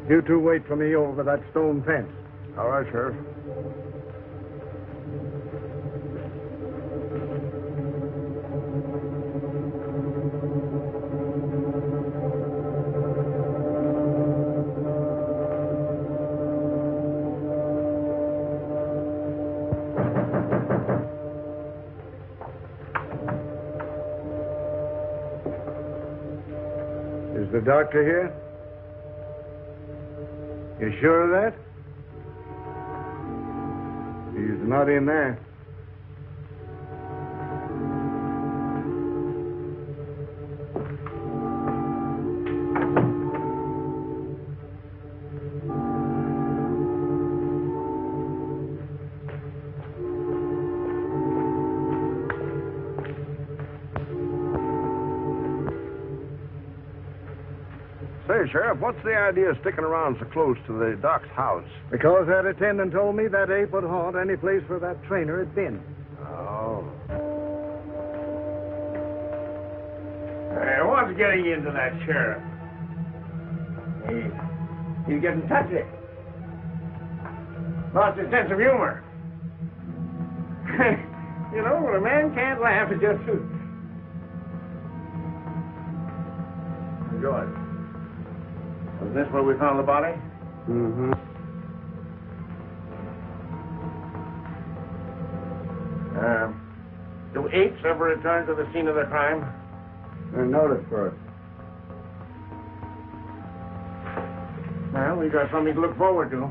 [SPEAKER 4] You two wait for me over that stone fence.
[SPEAKER 9] All right, Sheriff.
[SPEAKER 4] Is the doctor here? You sure of that? He's not in there.
[SPEAKER 9] Say, Sheriff, what's the idea of sticking around so close to the doc's house?
[SPEAKER 4] Because that attendant told me that ape would haunt any place where that trainer had been.
[SPEAKER 9] Oh.
[SPEAKER 5] Hey, what's getting you into that, Sheriff?
[SPEAKER 4] He's getting touchy. Lost his sense of humor. You know, when a man can't laugh, it just suits. George, was this where we found the body?
[SPEAKER 9] Mm-hmm.
[SPEAKER 4] Do apes ever return to the scene of the crime?
[SPEAKER 9] They're noticed for it.
[SPEAKER 4] Well, we got something to look forward to.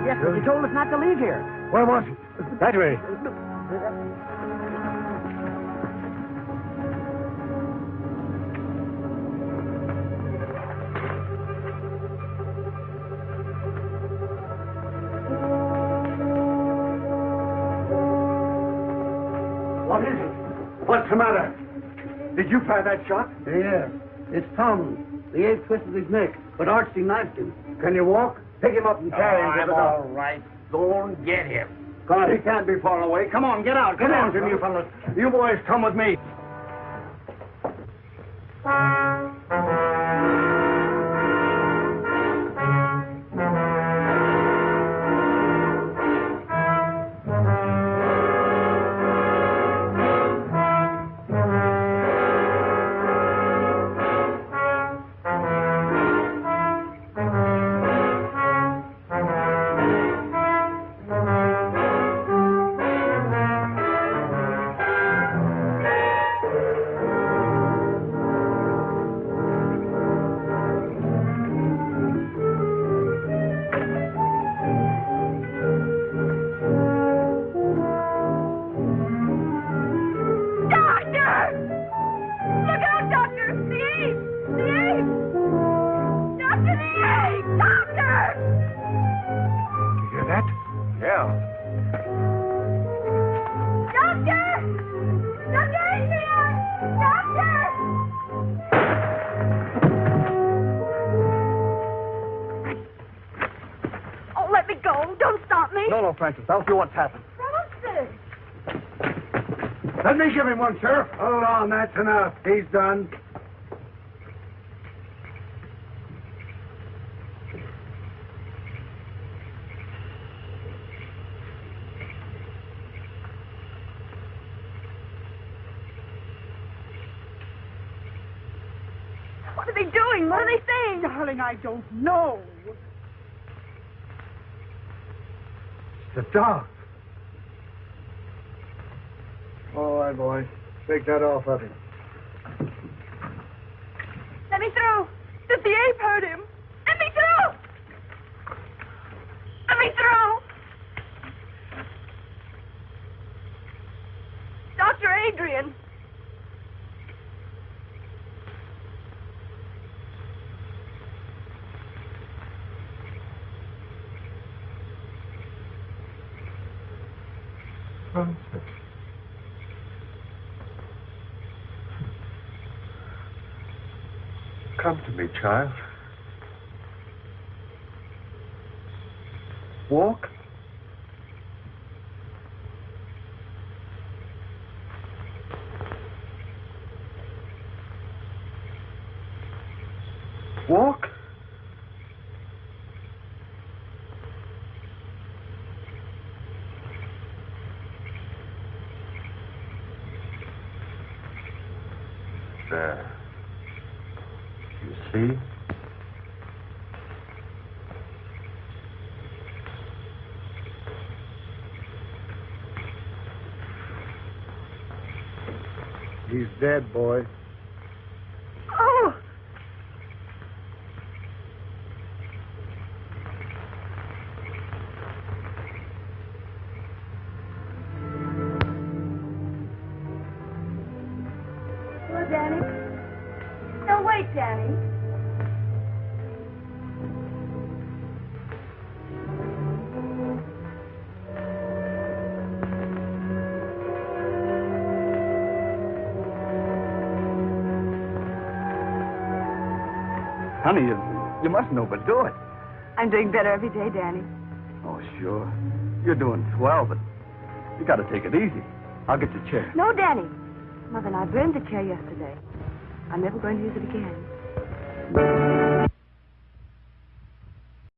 [SPEAKER 3] Yes, but you told us not to leave here.
[SPEAKER 4] Where was it? That way.
[SPEAKER 9] What is it? What's the matter? Did you fire that shot?
[SPEAKER 6] Yeah. It's Tom. The ape twisted his neck, but Archie knifed him.
[SPEAKER 9] Can you walk? Pick him up and carry him to the
[SPEAKER 4] all
[SPEAKER 9] doctor.
[SPEAKER 4] right. Go and get him.
[SPEAKER 9] God, he can't be far away. Come on, get out. Come on, you fellas. You boys come with me.
[SPEAKER 6] Francis, I'll see what's happened.
[SPEAKER 2] Francis!
[SPEAKER 9] Let me give him one, Sheriff. Hold on, that's enough. He's done.
[SPEAKER 2] What are they doing? What are they saying?
[SPEAKER 3] Darling, I don't know.
[SPEAKER 9] The dog. All right, boy. Take that off of him.
[SPEAKER 2] Let me through. Did the ape hurt him? Let me through. Let me through. Dr. Adrian.
[SPEAKER 1] Francis. Come to me, child. Walk. Walk. There. You see?
[SPEAKER 9] He's dead, boy.
[SPEAKER 2] Oh! Danny.
[SPEAKER 4] Honey, you mustn't overdo it.
[SPEAKER 2] I'm doing better every day, Danny.
[SPEAKER 4] Oh, sure. You're doing swell, but you got to take it easy. I'll get your chair.
[SPEAKER 2] No, Danny. Mother and I burned the chair yesterday. I'm never going to use it again.